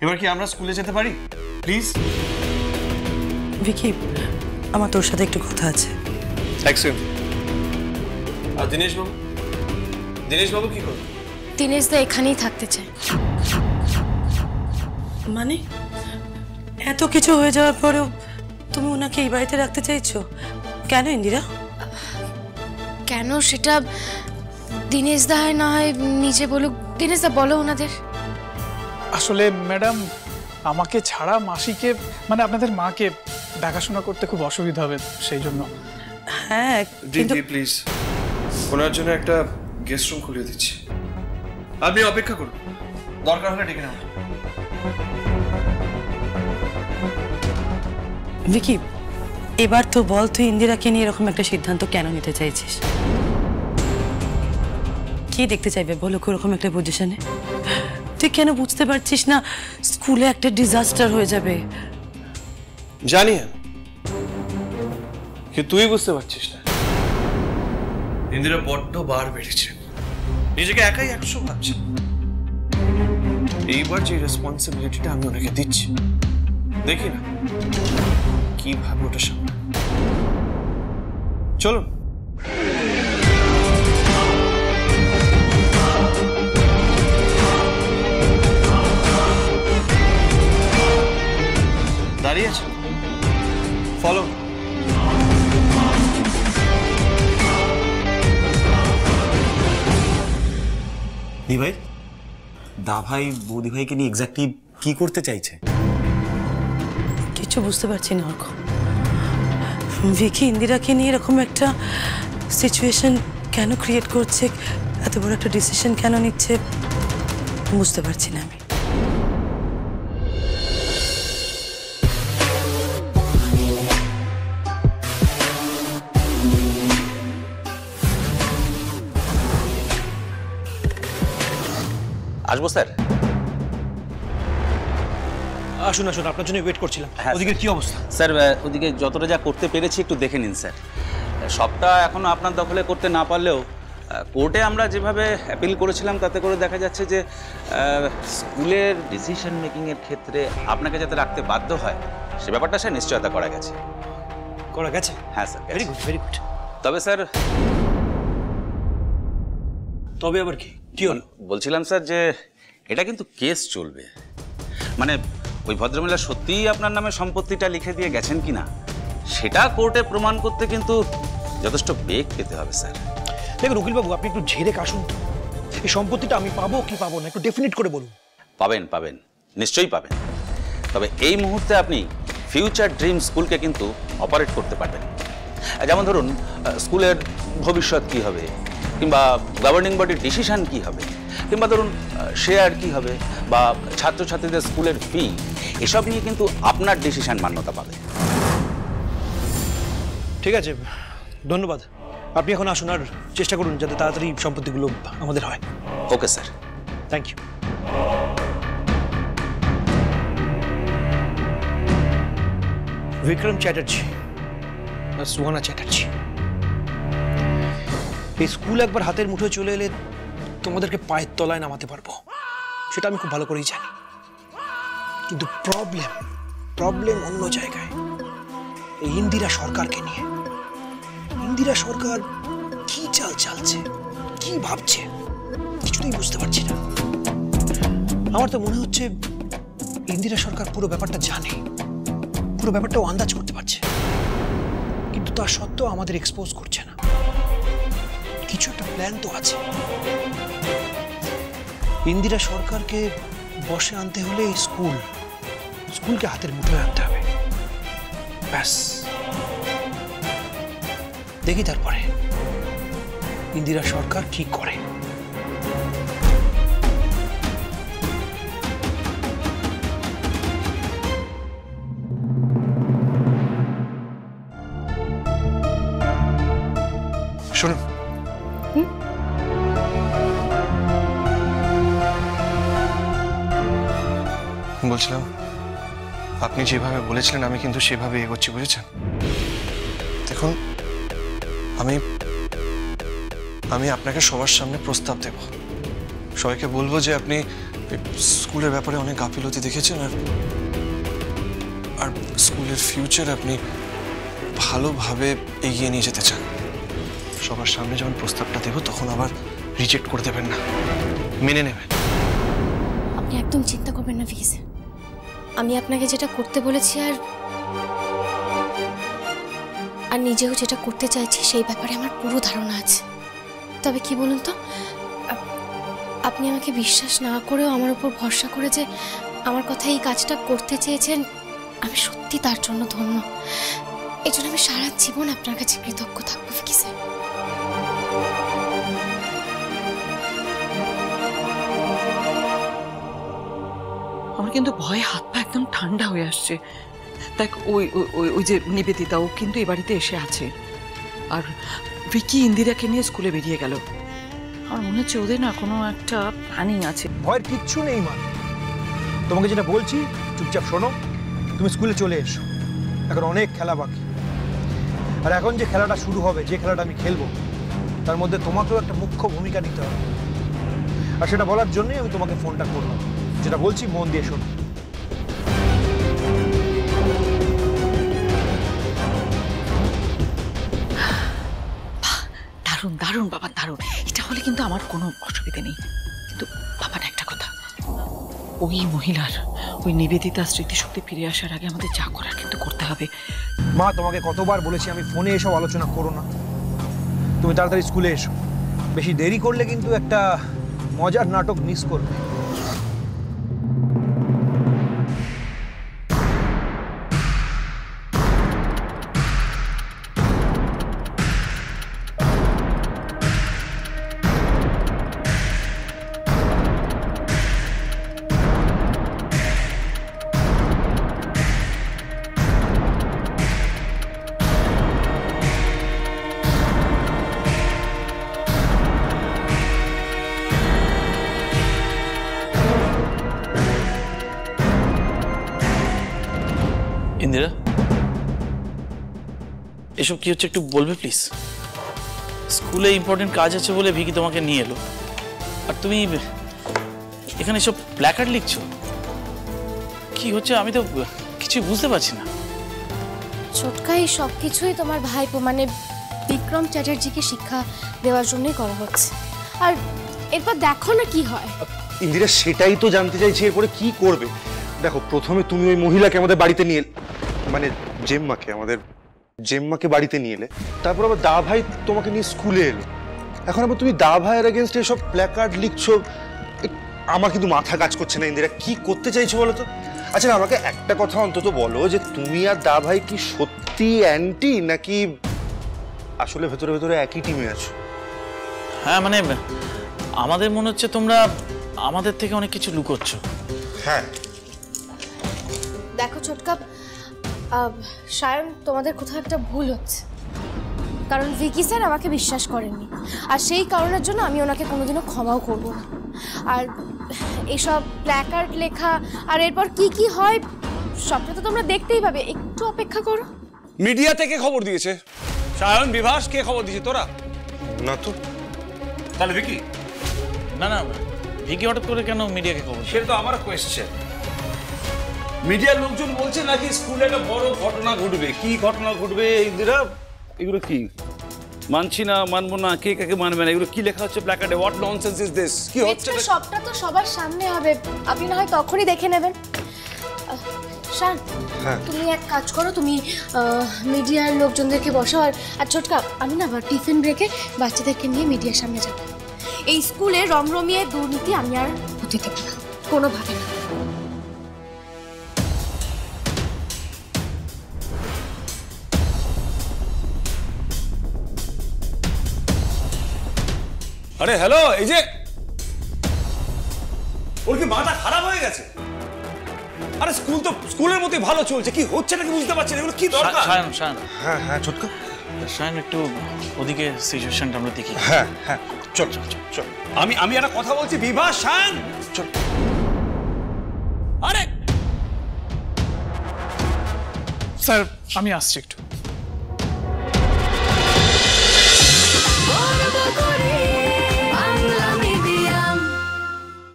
এবার কি আমরা স্কুলে যেতে পারি প্লিজ? ভিকি, আমার তোর সাথে একটু কথা আছে। আর দীনেশবাবু? দীনেশবাবু কি করবে? দীনেশ দা এখানেই থাকতে চায়। মানে এত কিছু হয়ে যাওয়ার পরেও তুমি ওনাকে এই বাড়িতে রাখতে চাইছো কেন ইন্দিরা? কেন সেটা দীনেশ দা হয় না হয় নিজে বলুক। দীনেশ দা বলো ওনাদের। আসলে ম্যাডাম, আমাকে ছাড়া মাসিকে মানে আপনাদের মাকে দেখাশোনা করতে খুব অসুবিধা হবে, সেই জন্য। হ্যাঁ কিন্তু প্লিজ ওনার জন্য একটা গেস্ট রুম খুলে দিচ্ছি, আপনি অপেক্ষা করুন, দরকার হলে ডেকে নেব। ভিকি, এবার তো বল তুই ইন্দিরাকে নিয়ে এরকম একটা সিদ্ধান্ত কেন নিতে চাইছিস? কি দেখতে চাইবে বলো ওরকম একটা পজিশনে? তুই কেন বুঝতে পারছিস না স্কুলে একটা ডিজাস্টার হয়ে যাবে? জানি কি তুই বুঝতে পারছিস না। ইন্দিরা বড্ড বার বেড়েছে, নিজেকে একাই 100 ভাবছে। এইবার যে রেসপন্সিবিলিটিটা আমি ওনাকে দিচ্ছি, দেখি না কিভাবে ওটা সামনে। চলুন। দাঁড়িয়ে আছে, ফলো। ভাই, দা ভাই বৌদি ভাইকে নিয়ে এক্স্যাক্টলি কি করতে চাইছে? কিছু বুঝতে পারছি না অর্ক। ভিকি ইন্দিরাকে নিয়ে এরকম একটা সিচুয়েশন কেন ক্রিয়েট করছে, এত বড় একটা ডিসিশন কেন নিচ্ছে বুঝতে পারছি না আমি। আসবো স্যার? আসুন আসুন, আপনার জন্য ওয়েট করছিলাম। ওদিকে কি অবস্থা? স্যার ওদিকে যতটা যা করতে পেরেছি একটু দেখে নিন স্যার। সবটা এখনো আপনার দখলে করতে না পারলেও কোর্টে আমরা যেভাবে অ্যাপিল করেছিলাম তাতে করে দেখা যাচ্ছে যে স্কুলের ডিসিশন মেকিংয়ের ক্ষেত্রে আপনাকে যাতে রাখতে বাধ্য হয় সে ব্যাপারটা স্যার নিশ্চয়তা করা গেছে। করা গেছে? হ্যাঁ sir, very good very good. তবে স্যার, তবে আবার কি? কি হলো? বলছিলাম স্যার যে এটা কিন্তু কেস চলবে, মানে ওই ভদ্রমহিলা সত্যিই আপনার নামে সম্পত্তিটা লিখে দিয়ে গেছেন কিনা সেটা কোর্টে প্রমাণ করতে কিন্তু যথেষ্ট বেগ পেতে হবে স্যার। দেখুন উকিলবাবু, আপনি একটু ঝেড়ে কাশুন তো। এই সম্পত্তিটা আমি পাবো কি পাবো না একটু ডেফিনিট করে বলুন। পাবেন পাবেন, নিশ্চয়ই পাবেন। তবে এই মুহূর্তে আপনি ফিউচার ড্রিম স্কুলকে কিন্তু অপারেট করতে পারবেন। যেমন ধরুন স্কুলের ভবিষ্যৎ কি হবে, কিংবা গভর্নিং বডির ডিসিশন কি হবে, কিংবা ধরুন শেয়ার কি হবে, বা ছাত্রছাত্রীদের স্কুলের ফি, এসব নিয়ে কিন্তু আপনার ডিসিশন মান্যতা পাবে। ঠিক আছে, ধন্যবাদ। আপনি এখন আসুন আর চেষ্টা করুন যাতে তাড়াতাড়ি সম্পত্তিগুলো আমাদের হয়। Okay sir, thank you. Bikram Chatterjee, Suhana Chatterjee. এই স্কুল একবার হাতের মুঠোয় চলে এলে তোমাদেরকে পায়ের তলায় নামাতে পারবো, সেটা আমি খুব ভালো করেই জানি। কিন্তু প্রবলেম অন্য জায়গায়, এই ইন্দিরা সরকারকে নিয়ে। ইন্দিরা সরকার কি চাল চালছে, কি ভাবছে, কিছুতেই বুঝতে পারছি না। আমার তো মনে হচ্ছে ইন্দিরা সরকার পুরো ব্যাপারটা জানে, পুরো ব্যাপারটাও আন্দাজ করতে পারছে, কিন্তু তা সত্ত্বেও আমাদের এক্সপোজ করছে না। কিছু একটা প্ল্যান তো আছে। ইন্দিরা সরকারকে বসে আনতে হলে এই স্কুলকে হাতের মুঠোয় আনতে হবে। ব্যাস, দেখি তারপরে ইন্দিরা সরকার কি করে। শুনুন, বলছিলাম আপনি যেভাবে বলেছিলেন আমি কিন্তু সেভাবে এগোচ্ছি, বুঝেছেন? দেখুন, আমি আপনাকে সবার সামনে প্রস্তাব দেব, সবাইকে বলবো যে আপনি স্কুলের ব্যাপারে অনেক গাফিলতি দেখেছেন, আর স্কুলের ফিউচার আপনি ভালোভাবে এগিয়ে নিয়ে যেতে চান। সবার সামনে যখন প্রস্তাবটা দেব তখন আবার রিজেক্ট করে দেবেন না, মেনে নেবেন। আপনি একদম চিন্তা করবেন না ভিকি স্যার, আমি আপনাকে যেটা করতে বলেছি আর নিজেও যেটা করতে চাইছি সেই ব্যাপারে আমার পুরো ধারণা আছে। তবে কি বলুন তো, আপনি আমাকে বিশ্বাস না করেও আমার উপর ভরসা করে যে আমার কথা এই কাজটা করতে চেয়েছেন, আমি সত্যি তার জন্য ধন্য। এই জন্য আমি সারা জীবন আপনার কাছে কৃতজ্ঞ থাকবো ভিকি স্যার। আমার কিন্তু ভয়ে হাত পা একদম ঠান্ডা হয়ে আসছে। দেখ ওই ওই ওই যে নিবেদিতা, ও কিন্তু এ বাড়িতে এসে আছে, আর ভিকি ইন্দিরাকে নিয়ে স্কুলে বেরিয়ে গেল। আমার মনে হচ্ছে ওদের না কোনো একটা প্ল্যানিং আছে। ভয়ের কিচ্ছু নেই মা, তোমাকে যেটা বলছি চুপচাপ শোনো। তুমি স্কুলে চলে এসো, এখন অনেক খেলা বাকি। আর এখন যে খেলাটা শুরু হবে, যে খেলাটা আমি খেলবো, তার মধ্যে তোমাকেও একটা মুখ্য ভূমিকা নিতে হবে। আর সেটা বলার জন্যই আমি তোমাকে ফোনটা করলাম। যেটা বলছি মন দিয়ে শোনো। দারুণ দারুণ বাবা, দারুণ। এটা হলে কিন্তু আমার কোনো অসুবিধা নেই। কিন্তু বাবার একটা কথা, ওই মহিলার, ওই নিবেদিতা স্মৃতিশক্তি ফিরে আসার আগে আমাদের যা করার কিন্তু করতে হবে। মা, তোমাকে কতবার বলেছি আমি ফোনে এসব আলোচনা করো না। তুমি তাড়াতাড়ি স্কুলে এসো, বেশি দেরি করলে কিন্তু একটা মজার নাটক মিস করবে। ইন্দিরা, এসব কি হচ্ছে একটু বলবে প্লিজ? স্কুলে ইম্পর্টেন্ট কাজ আছে বলে ভিকি তোমাকে নিয়ে এলো, আর তুমি এখানে সব প্ল্যাকার্ড লিখছো। কি হচ্ছে আমি তো কিছুই বুঝতে পারছি না। ছোটকাই সব কিছুই তোমার ভাইপো মানে বিক্রম চ্যাটার্জিকে শিক্ষা দেওয়ার জন্যই করা হচ্ছে। আর এরপর দেখো না কি হয়। ইন্দিরা, সেটাই তো জানতে চাইছি এরপরে কি করবে। দেখো, প্রথমে তুমি ওই মহিলাকে আমাদের বাড়িতে নিয়ে মানে জেম্মাকে বাড়িতে নিয়ে এলে, তারপর আবার দা ভাই তোমাকে নিয়ে স্কুলে এলো। এখন আবার তুমি দা ভাইয়ের এগেনস্টে এসব প্ল্যাকার্ড লিখছো। আমার কিন্তু মাথা কাজ করছে না ইন্দিরা, কি করতে চাইছো বলো তো? আচ্ছা, আমাকে একটা কথা অন্তত বলো যে তুমি আর দা ভাই কি সত্যি অ্যান্টি, নাকি আসলে ভেতরে ভেতরে একই টিমে আছো? হ্যাঁ, মানে আমাদের মনে হচ্ছে তোমরা আমাদের থেকে অনেক কিছু লুকোচ্ছ। হ্যাঁ দেখো ছোটকা, সায়ন, তোমাদের কোথাও একটা ভুল হচ্ছে। কারণ ভিকি স্যার আমাকে বিশ্বাস করেননি, আর সেই কারণের জন্য আমি ওনাকে কোনোদিনও ক্ষমাও করব না। আর এসব প্ল্যাকার্ড লেখা আর এরপর কি কি হয় সবটা তো তোমরা দেখতেই পাবে, একটু অপেক্ষা করো। মিডিয়া থেকে খবর দিয়েছে। সায়ন, বিভাস, কে খবর দিয়েছে? তোরা? না তো। তাহলে ভিকি? না না, ভিকি হঠাৎ করে কেন মিডিয়াকে খবর? সেটা তো আমার কোয়েশ্চেন। মিডিয়ার লোকজন বলছে নাকি স্কুলে একটা বড় ঘটনা ঘটবে। কি ঘটনা ঘটবে ইন্দিরা? এগুলো কি? মানছি না, মানবো না, কে কাকে মানবে না, এগুলো কি লেখা হচ্ছে প্ল্যাকার্ডে? What nonsense is this? কি হচ্ছে? সবটা তো সবার সামনে হবে, আপনি না হয় তখনই দেখে নেবেন। শান, তুমি এক কাজ করো, তুমি মিডিয়ার লোকজনদেরকে বসাও। আর ছোটকা, আমি না আবার টিফিন ব্রেকে বাচ্চাদেরকে নিয়ে মিডিয়ার সামনে যাব। এই স্কুলে রমরমিয়ে দুর্নীতি আমি আর হতে দেবো না, কোনোভাবে না। আরে হ্যালো, এই যে ওর কি মাথা খারাপ হয়ে গেছে? আরে স্কুল তো স্কুলের মতোই ভালো চলছে, কি হচ্ছে নাকি বুঝতে পারছি না। এগুলো কি দরকার? সায়ন, হ্যাঁ হ্যাঁ ছোটকা, সায়ন, একটু ওদিকে সিচুয়েশনটা আমরা দেখি। হ্যাঁ হ্যাঁ, চল চল চল চল। আমি একটা কথা বলছি, বিভা, শান, চল। আরে স্যার, আমি আসছি একটু।